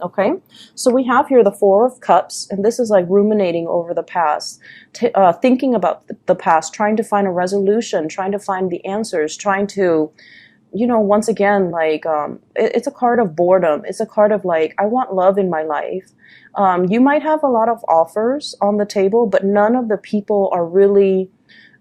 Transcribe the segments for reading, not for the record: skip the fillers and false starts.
Okay, so we have here the Four of Cups, and this is like ruminating over the past, thinking about the past, trying to find a resolution, trying to find the answers, trying to, once again, like, it's a card of boredom. It's a card of like, I want love in my life. You might have a lot of offers on the table, but none of the people are really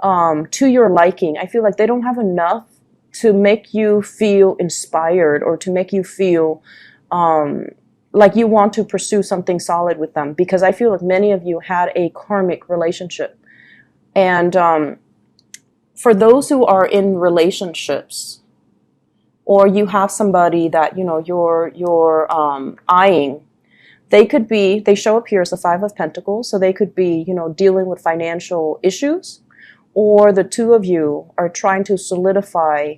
to your liking. I feel like they don't have enough to make you feel inspired or to make you feel like you want to pursue something solid with them, because I feel like many of you had a karmic relationship. And for those who are in relationships, or you have somebody that you're eyeing, they show up here as the Five of Pentacles, so they could be dealing with financial issues, or the two of you are trying to solidify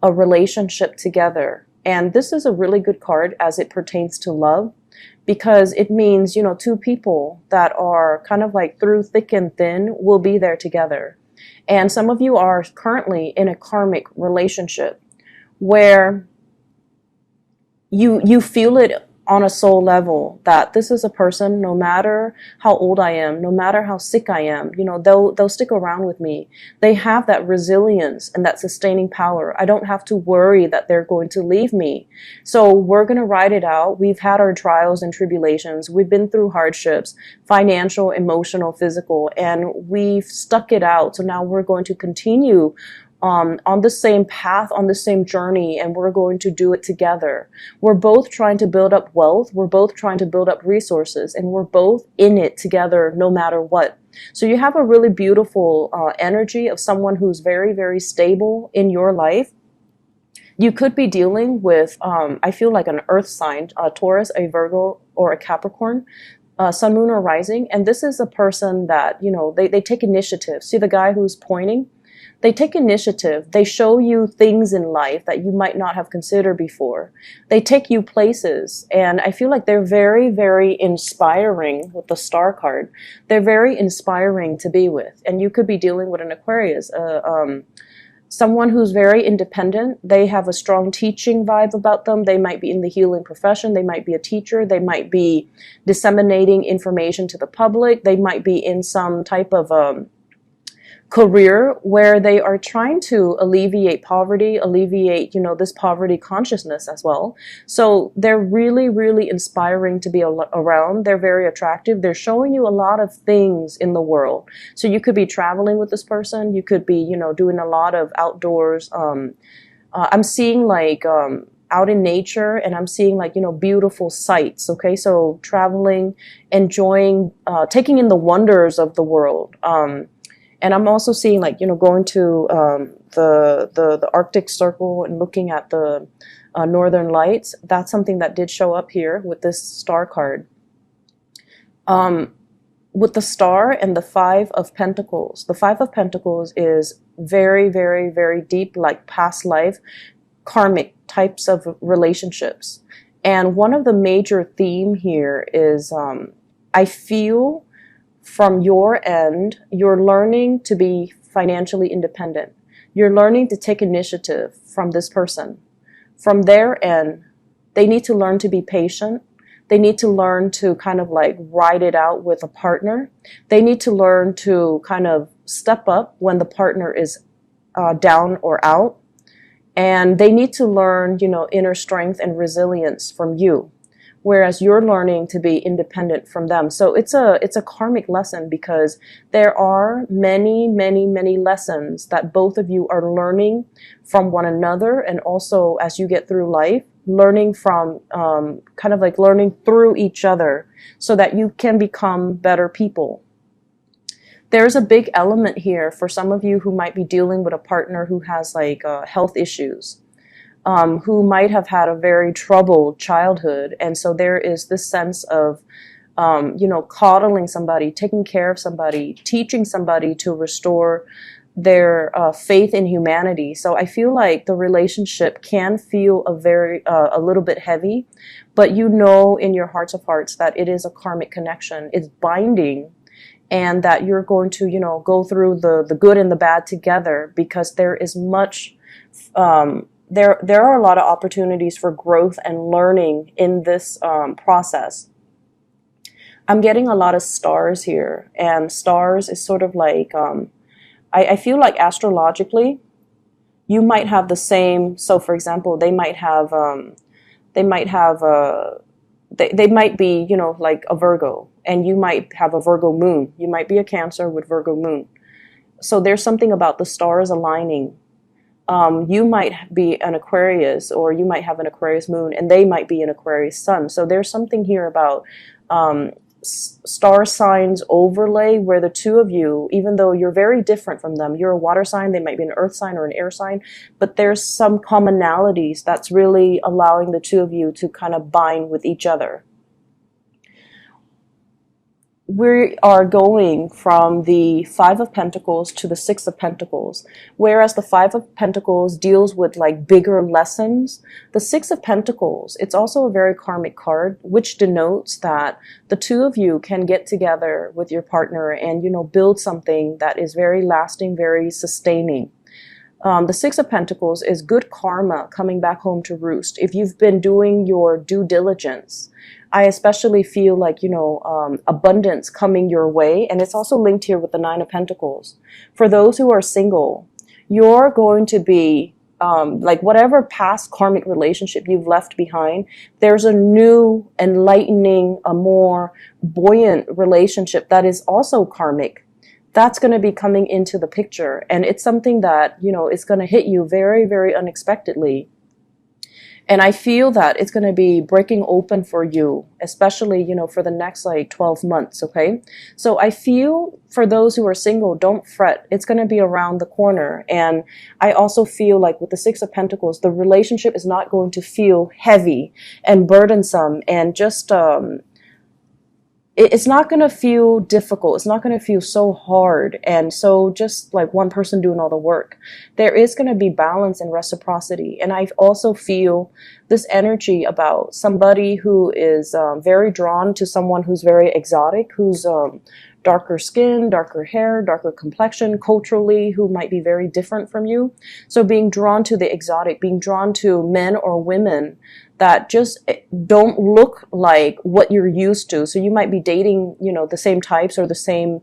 a relationship together. And this is a really good card as it pertains to love, because it means, two people that are kind of like through thick and thin will be there together. And some of you are currently in a karmic relationship where you feel it on a soul level that this is a person, no matter how old I am, no matter how sick I am, they'll stick around with me. They have that resilience and that sustaining power. I don't have to worry that they're going to leave me. So we're going to ride it out. We've had our trials and tribulations. We've been through hardships, financial, emotional, physical, and we've stuck it out. So now we're going to continue on the same path, on the same journey, and we're going to do it together. We're both trying to build up wealth. We're both trying to build up resources, and we're both in it together no matter what. So you have a really beautiful energy of someone who's very, very stable in your life. You could be dealing with, I feel like an earth sign, a Taurus, a Virgo, or a Capricorn, sun, moon, or rising. And this is a person that, they take initiative. See the guy who's pointing? They take initiative. They show you things in life that you might not have considered before. They take you places. And I feel like they're very, very inspiring with the Star card. They're very inspiring to be with. And you could be dealing with an Aquarius, someone who's very independent. They have a strong teaching vibe about them. They might be in the healing profession. They might be a teacher. They might be disseminating information to the public. They might be in some type of career where they are trying to alleviate poverty, alleviate, this poverty consciousness as well. So they're really, really inspiring to be around. They're very attractive. They're showing you a lot of things in the world. So you could be traveling with this person. You could be, doing a lot of outdoors. I'm seeing like, out in nature, and I'm seeing like, beautiful sights. Okay. So traveling, enjoying, taking in the wonders of the world. And I'm also seeing like, going to the Arctic Circle and looking at the Northern Lights. That's something that did show up here with this Star card. With the Star and the Five of Pentacles. The Five of Pentacles is very, very, very deep, like past life, karmic types of relationships. And one of the major theme here is I feel from your end, you're learning to be financially independent. You're learning to take initiative from this person. From their end, they need to learn to be patient. They need to learn to kind of like ride it out with a partner. They need to learn to kind of step up when the partner is down or out. And they need to learn, inner strength and resilience from you, whereas you're learning to be independent from them. So it's a karmic lesson, because there are many, many, many lessons that both of you are learning from one another. And also as you get through life, learning from, kind of like learning through each other so that you can become better people. There's a big element here for some of you who might be dealing with a partner who has like health issues. Who might have had a very troubled childhood. And so there is this sense of, coddling somebody, taking care of somebody, teaching somebody to restore their faith in humanity. So I feel like the relationship can feel a little bit heavy, but in your hearts of hearts that it is a karmic connection. It's binding, and that you're going to, go through the good and the bad together, because there is much, there are a lot of opportunities for growth and learning in this process. I'm getting a lot of stars here, and stars is sort of like, I feel like astrologically, you might have the same. So, for example, they might have, they might be, you know, like a Virgo, and you might have a Virgo moon. You might be a Cancer with Virgo moon. So there's something about the stars aligning. You might be an Aquarius, or you might have an Aquarius moon, and they might be an Aquarius sun. So there's something here about star signs overlay, where the two of you, even though you're very different from them, you're a water sign, they might be an earth sign or an air sign, but there's some commonalities that's really allowing the two of you to kind of bind with each other. We are going from the Five of Pentacles to the Six of Pentacles. Whereas the Five of Pentacles deals with like bigger lessons, the Six of Pentacles, it's also a very karmic card, which denotes that the two of you can get together with your partner and, you know, build something that is very lasting, very sustaining. The Six of Pentacles is good karma coming back home to roost. If you've been doing your due diligence, I especially feel like, you know, abundance coming your way. And it's also linked here with the Nine of Pentacles. For those who are single, you're going to be, like whatever past karmic relationship you've left behind, there's a new, enlightening, a more buoyant relationship that is also karmic. That's going to be coming into the picture. And it's something that, you know, is going to hit you very, very unexpectedly. And I feel that it's going to be breaking open for you, especially, you know, for the next like 12 months. Okay. So I feel for those who are single, don't fret. It's going to be around the corner. And I also feel like with the Six of Pentacles, the relationship is not going to feel heavy and burdensome and just, it's not going to feel difficult. It's not going to feel so hard and so just like one person doing all the work. There is going to be balance and reciprocity. And I also feel this energy about somebody who is very drawn to someone who's very exotic, who's darker skin, darker hair, darker complexion, culturally, who might be very different from you. So being drawn to the exotic, being drawn to men or women that just don't look like what you're used to. So you might be dating, you know, the same types or the same,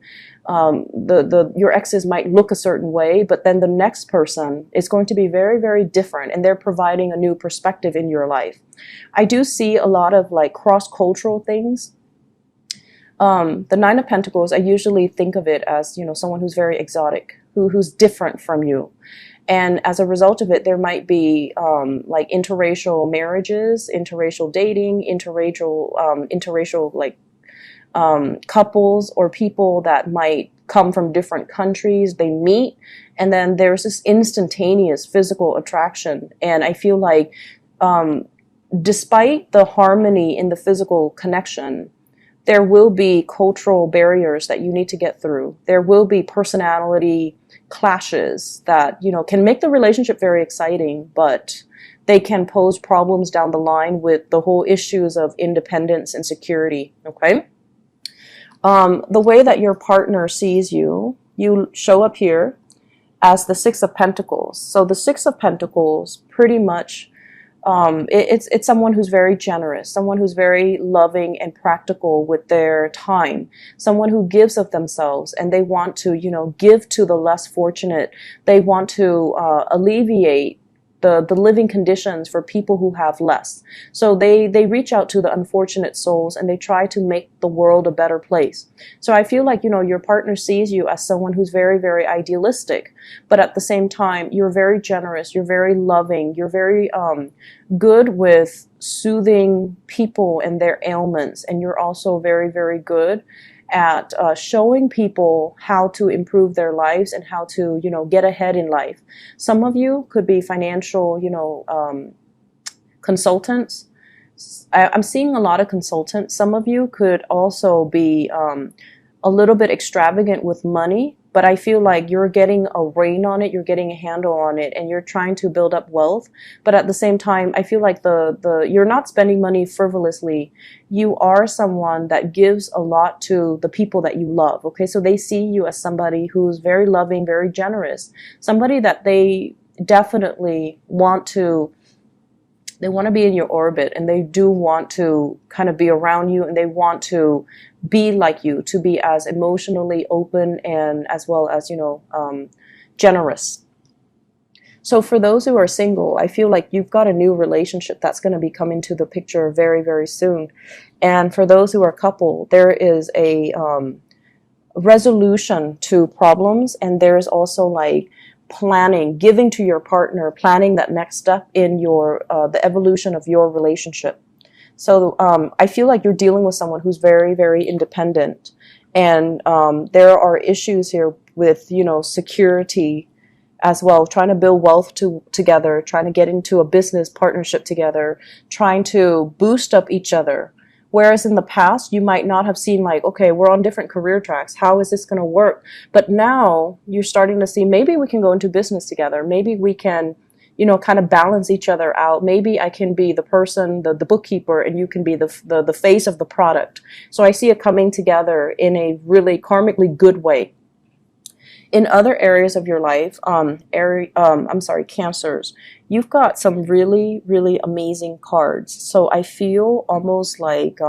your exes might look a certain way, but then the next person is going to be very, very different, and they're providing a new perspective in your life. I do see a lot of like cross-cultural things. The Nine of Pentacles, I usually think of it as, you know, someone who's very exotic, who's different from you. And as a result of it, there might be like interracial marriages, interracial dating, interracial like couples or people that might come from different countries. They meet, and then there's this instantaneous physical attraction. And I feel like despite the harmony in the physical connection, there will be cultural barriers that you need to get through. There will be personality clashes that, you know, can make the relationship very exciting, but they can pose problems down the line with the whole issues of independence and security. Okay. The way that your partner sees you, you show up here as the Six of Pentacles. So the Six of Pentacles pretty much, it's someone who's very generous, someone who's very loving and practical with their time, someone who gives of themselves, and they want to, you know, give to the less fortunate. They want to alleviate the living conditions for people who have less. So they reach out to the unfortunate souls, and they try to make the world a better place. So I feel like, you know, your partner sees you as someone who's very, very idealistic, but at the same time, you're very generous, you're very loving, you're very good with soothing people and their ailments, and you're also very, very good at showing people how to improve their lives and how to, you know, get ahead in life. Some of you could be financial, you know, consultants. I'm seeing a lot of consultants. Some of you could also be a little bit extravagant with money, but I feel like you're getting a rein on it, you're getting a handle on it, and you're trying to build up wealth. But at the same time, I feel like you're not spending money frivolously. You are someone that gives a lot to the people that you love. Okay, so they see you as somebody who's very loving, very generous, somebody that they definitely want to, they want to be in your orbit, and they do want to kind of be around you, and they want to be like you, to be as emotionally open and as well as, generous. So for those who are single, I feel like you've got a new relationship that's going to be coming to the picture very, very soon. And for those who are couple, there is a resolution to problems, and there's also like planning, giving to your partner, planning that next step in your the evolution of your relationship. So I feel like you're dealing with someone who's very, very independent, and there are issues here with, security as well, trying to build wealth together, trying to get into a business partnership together, trying to boost up each other. Whereas in the past, you might not have seen like, okay, we're on different career tracks. How is this going to work? But now you're starting to see, maybe we can go into business together. Maybe we can, kind of balance each other out. Maybe I can be the person, the bookkeeper, and you can be the face of the product. So I see it coming together in a really karmically good way. In other areas of your life, Cancers, you've got some really, really amazing cards. So I feel almost like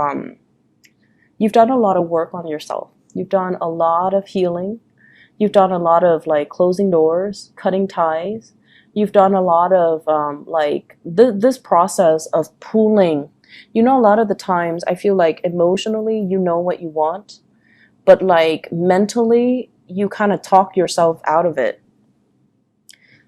you've done a lot of work on yourself. You've done a lot of healing. You've done a lot of like closing doors, cutting ties. You've done a lot of this process of pooling. A lot of the times I feel like emotionally you know what you want, but like mentally you kind of talk yourself out of it.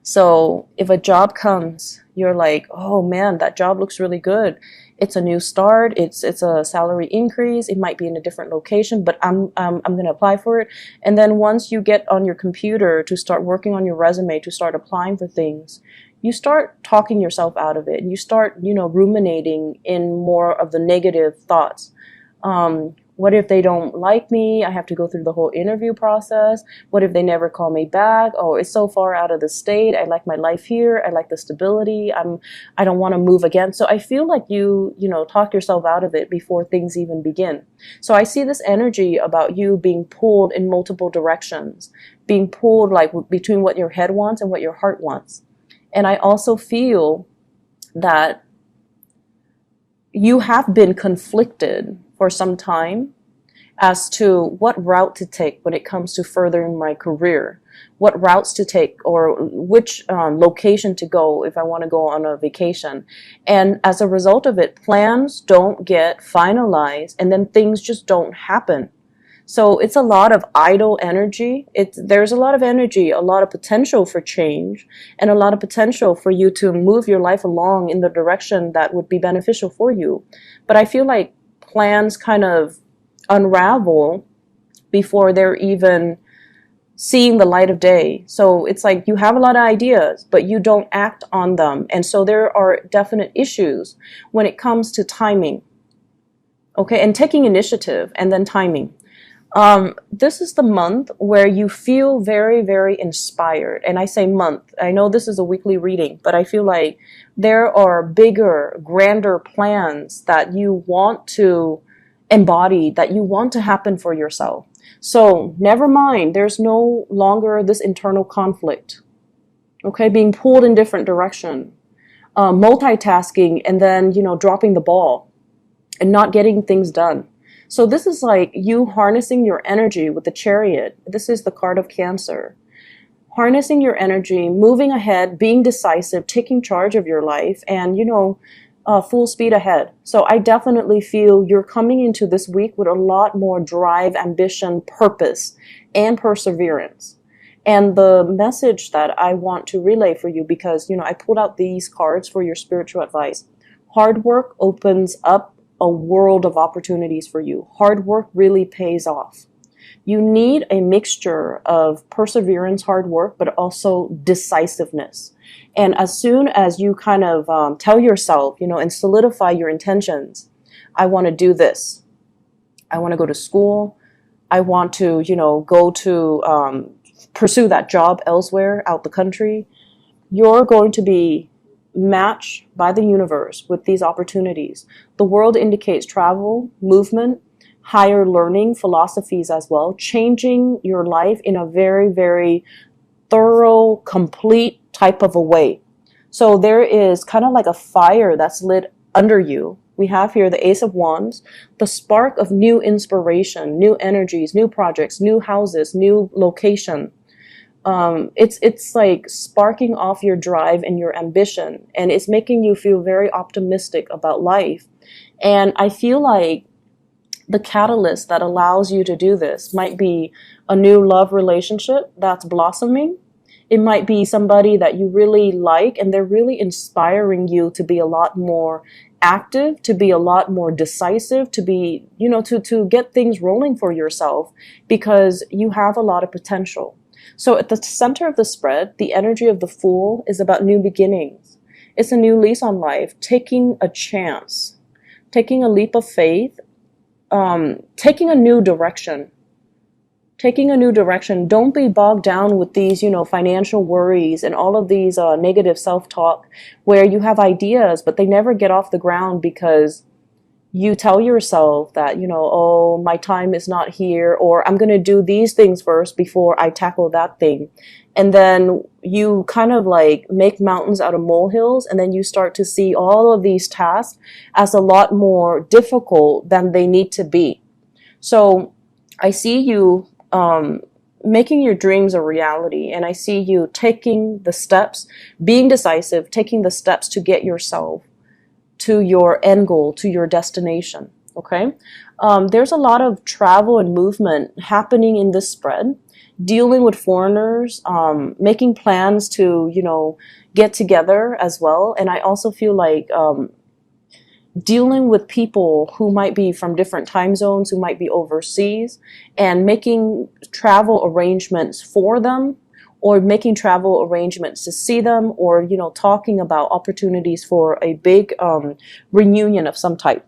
So if a job comes, you're like, oh man, that job looks really good. It's a new start. It's a salary increase. It might be in a different location, but I'm going to apply for it. And then once you get on your computer to start working on your resume, to start applying for things, you start talking yourself out of it. And you start, ruminating in more of the negative thoughts. What if they don't like me? I have to go through the whole interview process. What if they never call me back? Oh, it's so far out of the state. I like my life here. I like the stability. I don't want to move again. So I feel like you talk yourself out of it before things even begin. So I see this energy about you being pulled in multiple directions, being pulled like between what your head wants and what your heart wants. And I also feel that you have been conflicted for some time as to what route to take when it comes to furthering my career, what routes to take, or which location to go if I want to go on a vacation. And as a result of it, plans don't get finalized, and then things just don't happen. So it's a lot of idle energy. There's a lot of energy, a lot of potential for change, and a lot of potential for you to move your life along in the direction that would be beneficial for you. But I feel like plans kind of unravel before they're even seeing the light of day. So it's like you have a lot of ideas, but you don't act on them. And so there are definite issues when it comes to timing. Okay, and taking initiative and then timing. This is the month where you feel very, very inspired. And I say month. I know this is a weekly reading, but I feel like there are bigger, grander plans that you want to embody, that you want to happen for yourself. So never mind, there's no longer this internal conflict. Okay, being pulled in different direction, multitasking, and then, dropping the ball and not getting things done. So this is like you harnessing your energy with the Chariot. This is the card of Cancer. Harnessing your energy, moving ahead, being decisive, taking charge of your life, and, full speed ahead. So I definitely feel you're coming into this week with a lot more drive, ambition, purpose, and perseverance. And the message that I want to relay for you, because, I pulled out these cards for your spiritual advice. Hard work opens up a world of opportunities for you. Hard work really pays off. You need a mixture of perseverance, hard work, but also decisiveness. And as soon as you kind of tell yourself, and solidify your intentions, I want to do this. I want to go to school. I want to, go to pursue that job elsewhere, out the country. You're going to be matched by the universe with these opportunities. The world indicates travel, movement, higher learning philosophies as well, changing your life in a very, very thorough, complete, type of a way. So there is kind of like a fire that's lit under you. We have here the Ace of Wands, the spark of new inspiration, new energies, new projects, new houses, new location. It's like sparking off your drive and your ambition, and it's making you feel very optimistic about life. And I feel like the catalyst that allows you to do this might be a new love relationship that's blossoming. It might be somebody that you really like and they're really inspiring you to be a lot more active, to be a lot more decisive, to be, to get things rolling for yourself because you have a lot of potential. So at the center of the spread, the energy of the Fool is about new beginnings. It's a new lease on life, taking a chance, taking a leap of faith, taking a new direction. Taking a new direction. Don't be bogged down with these, financial worries and all of these negative self-talk where you have ideas, but they never get off the ground because you tell yourself that, oh, my time is not here, or I'm going to do these things first before I tackle that thing. And then you kind of like make mountains out of molehills, and then you start to see all of these tasks as a lot more difficult than they need to be. So I see you making your dreams a reality, and I see you taking the steps, being decisive, taking the steps to get yourself to your end goal, to your destination. Okay, there's a lot of travel and movement happening in this spread, dealing with foreigners, making plans to get together as well. And I also feel like dealing with people who might be from different time zones, who might be overseas, and making travel arrangements for them, or making travel arrangements to see them, or talking about opportunities for a big reunion of some type.